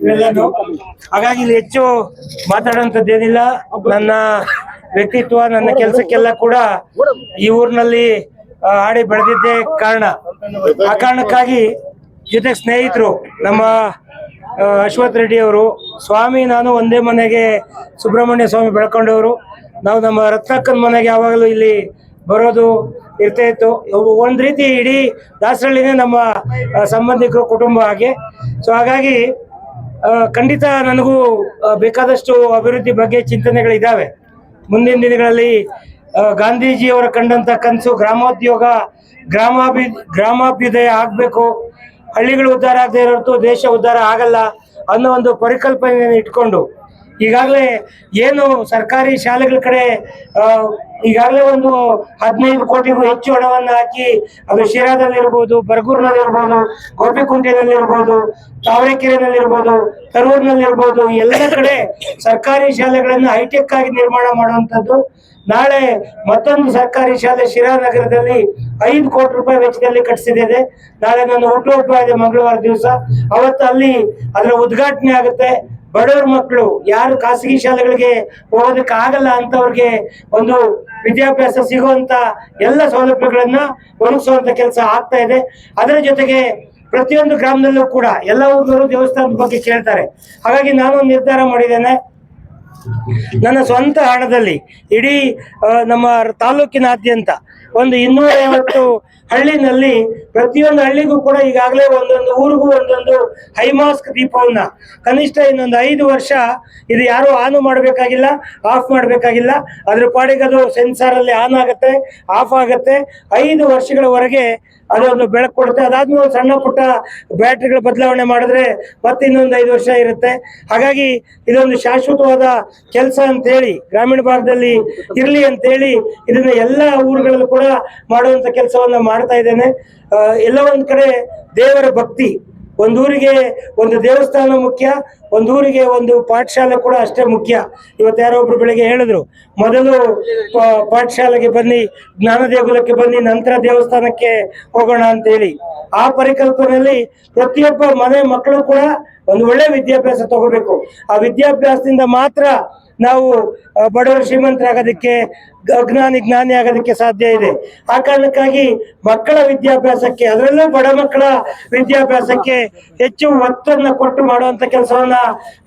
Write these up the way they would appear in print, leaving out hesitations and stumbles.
ಇವೆಲ್ಲನು. ಹಾಗಾಗಿ ಇಲ್ಲಿ ಹೆಚ್ಚು ಮಾತಾಡುವಂಥದ್ದೇನಿಲ್ಲ. ನನ್ನ ವ್ಯಕ್ತಿತ್ವ, ನನ್ನ ಕೆಲಸಕ್ಕೆಲ್ಲ ಕೂಡ ಈ ಊರಿನಲ್ಲಿ ಆಡಿ ಬೆಳೆದಿದ್ದೇ ಕಾರಣ. ಆ ಕಾರಣಕ್ಕಾಗಿ ಜೊತೆ ಸ್ನೇಹಿತರು ನಮ್ಮ ಅಶ್ವಥ್ ರೆಡ್ಡಿ ಅವರು, ಸ್ವಾಮಿ ನಾನು ಒಂದೇ ಮನೆಗೆ ಸುಬ್ರಹ್ಮಣ್ಯ ಸ್ವಾಮಿ ಬೆಳ್ಕೊಂಡವರು. ನಾವು ನಮ್ಮ ರತ್ನಕ್ಕನ ಮನೆಗೆ ಯಾವಾಗಲೂ ಇಲ್ಲಿ ಬರೋದು ಇರ್ತಾ ಇತ್ತು. ಒಂದು ರೀತಿ ಇಡೀ ದಾಸರಳ್ಳಿನೇ ನಮ್ಮ ಸಂಬಂಧಿಕರು, ಕುಟುಂಬ ಹಾಗೆ. ಸೊ ಹಾಗಾಗಿ ಖಂಡಿತ ನನಗೂ ಬೇಕಾದಷ್ಟು ಅಭಿವೃದ್ಧಿ ಬಗ್ಗೆ ಚಿಂತನೆಗಳಿದ್ದಾವೆ. ಮುಂದಿನ ದಿನಗಳಲ್ಲಿ ಗಾಂಧೀಜಿಯವರ ಕಂಡಂಥ ಕನಸು ಗ್ರಾಮೋದ್ಯೋಗ, ಗ್ರಾಮಾಭ್ಯುದಯ ಆಗಬೇಕು, ಹಳ್ಳಿಗಳು ಉದ್ಧಾರ ಆಗದೆ ಇರೋದು ದೇಶ ಉದ್ಧಾರ ಆಗಲ್ಲ ಅನ್ನೋ ಒಂದು ಪರಿಕಲ್ಪನೆಯನ್ನು ಇಟ್ಕೊಂಡು ಈಗಾಗಲೇ ಏನು ಸರ್ಕಾರಿ ಶಾಲೆಗಳ ಕಡೆ ಈಗಾಗಲೇ ಒಂದು 15 ಕೋಟಿಗೂ ಹೆಚ್ಚು ಹಣವನ್ನು ಹಾಕಿ, ಅದು ಶಿರಾದಲ್ಲಿರ್ಬೋದು, ಬರಗೂರಿನಲ್ಲಿರ್ಬೋದು, ಗೋಪಿಕುಂಟೆನಲ್ಲಿರ್ಬೋದು, ತಾವರೆಕೆರೆನಲ್ಲಿರ್ಬೋದು, ತರೂರಿನಲ್ಲಿರ್ಬೋದು, ಎಲ್ಲ ಕಡೆ ಸರ್ಕಾರಿ ಶಾಲೆಗಳನ್ನು ಹೈಟೆಕ್ ಆಗಿ ನಿರ್ಮಾಣ ಮಾಡುವಂಥದ್ದು. ನಾಳೆ ಮತ್ತೊಂದು ಸರ್ಕಾರಿ ಶಾಲೆ ಶಿರಾನಗರದಲ್ಲಿ 5 ಕೋಟಿ ರೂಪಾಯಿ ವೆಚ್ಚದಲ್ಲಿ ಕಟ್ಟಿಸಿದೆ. ನಾಳೆ ನನ್ನ ಹುಟ್ಟುಹಬ್ಬ ಇದೆ ಮಂಗಳವಾರ ದಿವಸ. ಅವತ್ತು ಅಲ್ಲಿ ಅದರ ಉದ್ಘಾಟನೆ ಆಗುತ್ತೆ. ಬಡವರ ಮಕ್ಕಳು ಯಾರು ಖಾಸಗಿ ಶಾಲೆಗಳಿಗೆ ಹೋಗೋದಕ್ಕೆ ಆಗಲ್ಲ ಅಂತವ್ರಿಗೆ ಒಂದು ವಿದ್ಯಾಭ್ಯಾಸ ಸಿಗುವಂತ ಎಲ್ಲ ಸೌಲಭ್ಯಗಳನ್ನ ಒದಗಿಸುವಂತ ಕೆಲಸ ಆಗ್ತಾ ಇದೆ. ಅದರ ಜೊತೆಗೆ ಪ್ರತಿಯೊಂದು ಗ್ರಾಮದಲ್ಲೂ ಕೂಡ ಎಲ್ಲ ಊರಿನವರು ದೇವಸ್ಥಾನದ ಬಗ್ಗೆ ಕೇಳ್ತಾರೆ. ಹಾಗಾಗಿ ನಾನು ನಿರ್ಧಾರ ಮಾಡಿದ್ದೇನೆ, ನನ್ನ ಸ್ವಂತ ಹಣದಲ್ಲಿ ಇಡೀ ನಮ್ಮ ತಾಲೂಕಿನಾದ್ಯಂತ ಒಂದು 250 ಹಳ್ಳಿನಲ್ಲಿ ಪ್ರತಿಯೊಂದು ಹಳ್ಳಿಗೂ ಕೂಡ ಈಗಾಗಲೇ ಒಂದೊಂದು ಊರಿಗೂ ಒಂದೊಂದು ಹೈಮಾಸ್ಕ್ ದೀಪವನ್ನ ಕನಿಷ್ಠ ಇನ್ನೊಂದು 5 ವರ್ಷ ಇದು ಯಾರು ಆನ್ ಮಾಡಬೇಕಾಗಿಲ್ಲ, ಆಫ್ ಮಾಡಬೇಕಾಗಿಲ್ಲ. ಅದ್ರ ಪಾಡಿಗೆ ಅದು ಸೆನ್ಸಾರಲ್ಲಿ ಆನ್ ಆಗುತ್ತೆ, ಆಫ್ ಆಗುತ್ತೆ. 5 ವರ್ಷಗಳವರೆಗೆ ಅದೊಂದು ಬೆಳಕು ಕೊಡುತ್ತೆ. ಅದಾದ್ಮೇಲೆ ಒಂದು ಸಣ್ಣ ಪುಟ್ಟ ಬ್ಯಾಟ್ರಿಗಳ ಬದಲಾವಣೆ ಮಾಡಿದ್ರೆ ಮತ್ತೆ ಇನ್ನೊಂದು 5 ವರ್ಷ ಇರುತ್ತೆ. ಹಾಗಾಗಿ ಇದೊಂದು ಶಾಶ್ವತವಾದ ಕೆಲಸ ಅಂತೇಳಿ, ಗ್ರಾಮೀಣ ಭಾಗದಲ್ಲಿ ಇರಲಿ ಅಂತೇಳಿ ಇದನ್ನ ಎಲ್ಲ ಊರುಗಳಲ್ಲೂ ಕೂಡ ಮಾಡುವಂತ ಕೆಲಸವನ್ನ ಮಾಡ್ತಾ ಇದ್ದೇನೆ. ಎಲ್ಲ ಒಂದ್ ಕಡೆ ದೇವರ ಭಕ್ತಿ, ಒಂದೂರಿಗೆ ಒಂದು ದೇವಸ್ಥಾನ ಮುಖ್ಯ, ಒಂದೂರಿಗೆ ಒಂದು ಪಾಠಶಾಲೆ ಕೂಡ ಅಷ್ಟೇ ಮುಖ್ಯ. ಇವತ್ತು ಯಾರೋ ಒಬ್ರು ಬೆಳಿಗ್ಗೆ ಹೇಳಿದ್ರು, ಮೊದಲು ಪಾಠಶಾಲೆಗೆ ಬನ್ನಿ, ಜ್ಞಾನ ದೇಗುಲಕ್ಕೆ ಬನ್ನಿ, ನಂತರ ದೇವಸ್ಥಾನಕ್ಕೆ ಹೋಗೋಣ ಅಂತೇಳಿ. ಆ ಪರಿಕಲ್ಪನೆಯಲ್ಲಿ ಪ್ರತಿಯೊಬ್ಬ ಮನೆ ಮಕ್ಕಳು ಕೂಡ ಒಂದು ಒಳ್ಳೆ ವಿದ್ಯಾಭ್ಯಾಸ ತಗೋಬೇಕು. ಆ ವಿದ್ಯಾಭ್ಯಾಸದಿಂದ ಮಾತ್ರ ನಾವು ಬಡವರು ಶ್ರೀಮಂತರಾಗೋದಕ್ಕೆ, ಜ್ಞಾನಿ ಆಗೋದಕ್ಕೆ ಸಾಧ್ಯ ಇದೆ. ಆ ಕಾರಣಕ್ಕಾಗಿ ಮಕ್ಕಳ ವಿದ್ಯಾಭ್ಯಾಸಕ್ಕೆ, ಅದರಲ್ಲೂ ಬಡ ಮಕ್ಕಳ ವಿದ್ಯಾಭ್ಯಾಸಕ್ಕೆ ಹೆಚ್ಚು ಒತ್ತನ್ನು ಕೊಟ್ಟು ಮಾಡುವಂತ ಕೆಲಸವನ್ನ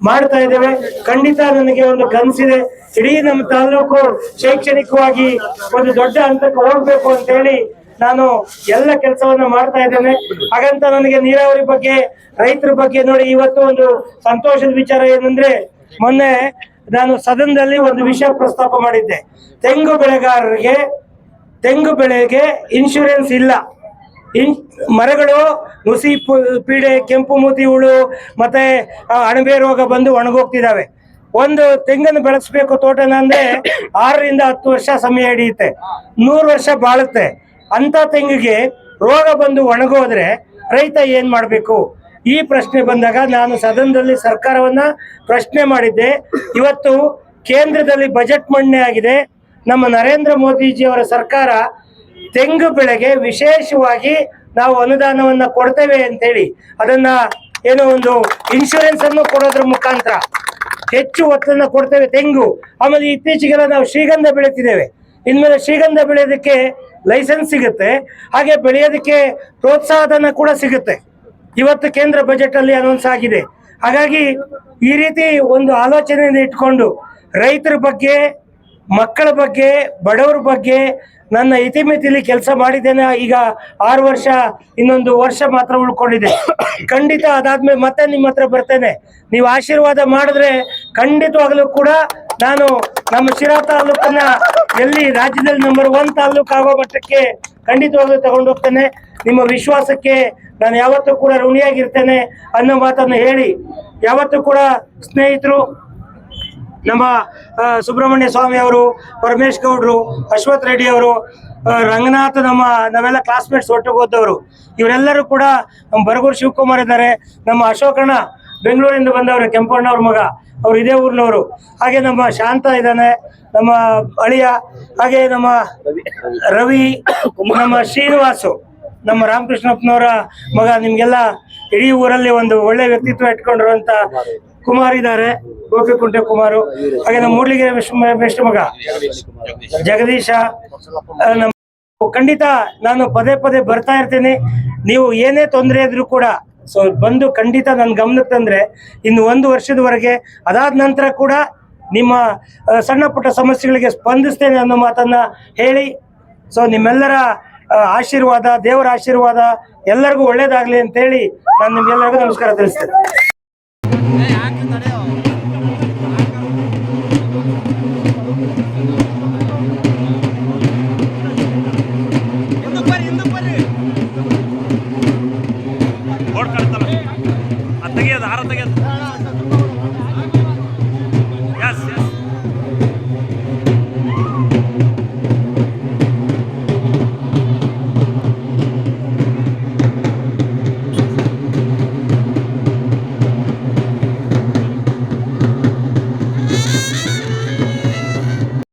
ಮಾಡ್ತಾ ಇದ್ದೇವೆ. ಖಂಡಿತ ನನಗೆ ಒಂದು ಕನಸಿದೆ, ಇಡೀ ನಮ್ಮ ತಾಲೂಕು ಶೈಕ್ಷಣಿಕವಾಗಿ ಒಂದು ದೊಡ್ಡ ಹಂತಕ್ಕೆ ಹೋಗ್ಬೇಕು ಅಂತ ಹೇಳಿ ನಾನು ಎಲ್ಲ ಕೆಲಸವನ್ನ ಮಾಡ್ತಾ ಇದ್ದೇನೆ. ಹಾಗಂತ ನನಗೆ ನೀರಾವರಿ ಬಗ್ಗೆ, ರೈತರ ಬಗ್ಗೆ ನೋಡಿ, ಇವತ್ತು ಒಂದು ಸಂತೋಷದ ವಿಚಾರ ಏನಂದ್ರೆ, ಮೊನ್ನೆ ನಾನು ಸದನದಲ್ಲಿ ಒಂದು ವಿಷಯ ಪ್ರಸ್ತಾಪ ಮಾಡಿದ್ದೆ. ತೆಂಗು ಬೆಳೆಗಾರರಿಗೆ ತೆಂಗು ಬೆಳೆಗೆ ಇನ್ಶೂರೆನ್ಸ್ ಇಲ್ಲ. ಮರಗಳು ನುಸಿ ಪೀಡೆ, ಕೆಂಪು ಮೂತಿ ಹುಳು ಮತ್ತೆ ಅಣಬೆ ರೋಗ ಬಂದು ಒಣಗೋಗ್ತಿದಾವೆ. ಒಂದು ತೆಂಗನ್ನು ಬೆಳೆಸ್ಬೇಕು ತೋಟನ ಅಂದ್ರೆ 6 ರಿಂದ 10 ವರ್ಷ ಸಮಯ ಹಿಡಿಯುತ್ತೆ, 100 ವರ್ಷ ಬಾಳುತ್ತೆ. ಅಂತ ತೆಂಗಿಗೆ ರೋಗ ಬಂದು ಒಣಗೋದ್ರೆ ರೈತ ಏನ್ ಮಾಡ್ಬೇಕು? ಈ ಪ್ರಶ್ನೆ ಬಂದಾಗ ನಾನು ಸದನದಲ್ಲಿ ಸರ್ಕಾರವನ್ನ ಪ್ರಶ್ನೆ ಮಾಡಿದ್ದೆ. ಇವತ್ತು ಕೇಂದ್ರದಲ್ಲಿ ಬಜೆಟ್ ಮಂಡನೆ ಆಗಿದೆ. ನಮ್ಮ ನರೇಂದ್ರ ಮೋದಿಜಿಯವರ ಸರ್ಕಾರ ತೆಂಗು ಬೆಳೆಗೆ ವಿಶೇಷವಾಗಿ ನಾವು ಅನುದಾನವನ್ನ ಕೊಡ್ತೇವೆ ಅಂತೇಳಿ, ಅದನ್ನ ಏನೋ ಒಂದು ಇನ್ಶೂರೆನ್ಸ್ ಅನ್ನು ಕೊಡೋದ್ರ ಮುಖಾಂತರ ಹೆಚ್ಚು ಒತ್ತನ್ನು ಕೊಡ್ತೇವೆ ತೆಂಗು. ಆಮೇಲೆ ಇತ್ತೀಚೆಗೆಲ್ಲ ನಾವು ಶ್ರೀಗಂಧ ಬೆಳೀತಿದ್ದೇವೆ. ಇನ್ಮೇಲೆ ಶ್ರೀಗಂಧ ಬೆಳೆಯೋದಕ್ಕೆ ಲೈಸೆನ್ಸ್ ಸಿಗುತ್ತೆ, ಹಾಗೆ ಬೆಳೆಯೋದಕ್ಕೆ ಪ್ರೋತ್ಸಾಹಧನ ಕೂಡ ಸಿಗುತ್ತೆ. ಇವತ್ತು ಕೇಂದ್ರ ಬಜೆಟ್ ಅಲ್ಲಿ ಅನೌನ್ಸ್ ಆಗಿದೆ. ಹಾಗಾಗಿ ಈ ರೀತಿ ಒಂದು ಆಲೋಚನೆಯನ್ನು ಇಟ್ಕೊಂಡು ರೈತರ ಬಗ್ಗೆ, ಮಕ್ಕಳ ಬಗ್ಗೆ, ಬಡವರ ಬಗ್ಗೆ ನನ್ನ ಇತಿಮಿತಿಲಿ ಕೆಲಸ ಮಾಡಿದ್ದೇನೆ. ಈಗ 6 ವರ್ಷ, ಇನ್ನೊಂದು ವರ್ಷ ಮಾತ್ರ ಉಳ್ಕೊಂಡಿದೆ. ಖಂಡಿತ ಅದಾದ್ಮೇಲೆ ಮತ್ತೆ ನಿಮ್ಮ ಹತ್ರ ಬರ್ತೇನೆ. ನೀವು ಆಶೀರ್ವಾದ ಮಾಡಿದ್ರೆ ಖಂಡಿತವಾಗಲೂ ಕೂಡ ನಾನು ನಮ್ಮ ಶಿರಾ ತಾಲೂಕನ್ನ ಎಲ್ಲಿ ರಾಜ್ಯದಲ್ಲಿ ನಂಬರ್ 1 ತಾಲೂಕು ಆಗೋ ಮಟ್ಟಕ್ಕೆ ಖಂಡಿತವಾಗ್ಲೂ ತಗೊಂಡು ಹೋಗ್ತೇನೆ. ನಿಮ್ಮ ವಿಶ್ವಾಸಕ್ಕೆ ನಾನು ಯಾವತ್ತೂ ಕೂಡ ಋಣಿಯಾಗಿರ್ತೇನೆ ಅನ್ನೋ ಮಾತನ್ನು ಹೇಳಿ, ಯಾವತ್ತೂ ಕೂಡ ಸ್ನೇಹಿತರು, ನಮ್ಮ ಸುಬ್ರಹ್ಮಣ್ಯ ಸ್ವಾಮಿ ಅವರು, ಪರಮೇಶ್ ಗೌಡ್ರು, ಅಶ್ವಥ್ ರೆಡ್ಡಿ ಅವರು, ರಂಗನಾಥ್, ನಾವೆಲ್ಲ ಕ್ಲಾಸ್ಮೇಟ್ಸ್ ಒಟ್ಟಿಗೆ ಓದವರು, ಇವರೆಲ್ಲರೂ ಕೂಡ ನಮ್ಮ ಬರಗೂರು ಶಿವಕುಮಾರ್ ಇದ್ದಾರೆ, ನಮ್ಮ ಅಶೋಕಣ್ಣ ಬೆಂಗಳೂರಿಂದ ಬಂದವರು, ಕೆಂಪಣ್ಣವ್ರ ಮಗ, ಅವ್ರು ಇದೇ ಊರಿನವರು. ಹಾಗೆ ನಮ್ಮ ಶಾಂತ ಇದ್ದಾನೆ, ನಮ್ಮ ಅಳಿಯ, ಹಾಗೆ ನಮ್ಮ ರವಿ, ನಮ್ಮ ಶ್ರೀನಿವಾಸು, ನಮ್ಮ ರಾಮಕೃಷ್ಣಪ್ಪನವರ ಮಗ, ನಿಮ್ಗೆಲ್ಲ ಇಡೀ ಊರಲ್ಲಿ ಒಂದು ಒಳ್ಳೆ ವ್ಯಕ್ತಿತ್ವ ಇಟ್ಕೊಂಡಿರುವಂತ ಕುಮಾರ್ ಇದ್ದಾರೆ, ಗೋಪಿಕುಂಟೆ ಕುಮಾರು. ಹಾಗೆ ನಮ್ಮ ಮೂಡ್ಲಿಗೆರೆ ಬೆಸ್ಟ್ ಮಗ ಜಗದೀಶ. ಖಂಡಿತ ನಾನು ಪದೇ ಪದೇ ಬರ್ತಾ ಇರ್ತೀನಿ. ನೀವು ಏನೇ ತೊಂದರೆ ಇದ್ರು ಕೂಡ ಬಂದು ಖಂಡಿತ ನನ್ನ ಗಮನಕ್ಕೆ ತಂದ್ರೆ ಇನ್ನು 1 ವರ್ಷದವರೆಗೆ, ಅದಾದ ನಂತರ ಕೂಡ ನಿಮ್ಮ ಸಣ್ಣ ಪುಟ್ಟ ಸಮಸ್ಯೆಗಳಿಗೆ ಸ್ಪಂದಿಸ್ತೇನೆ ಅನ್ನೋ ಮಾತನ್ನ ಹೇಳಿ, ನಿಮ್ಮೆಲ್ಲರ ಆಶೀರ್ವಾದ, ದೇವರ ಆಶೀರ್ವಾದ ಎಲ್ಲರಿಗೂ ಒಳ್ಳೇದಾಗ್ಲಿ ಅಂತ ಹೇಳಿ ನಾನು ನಿಮ್ಗೆಲ್ಲರಿಗೂ ನಮಸ್ಕಾರ ತಿಳಿಸ್ತೇನೆ.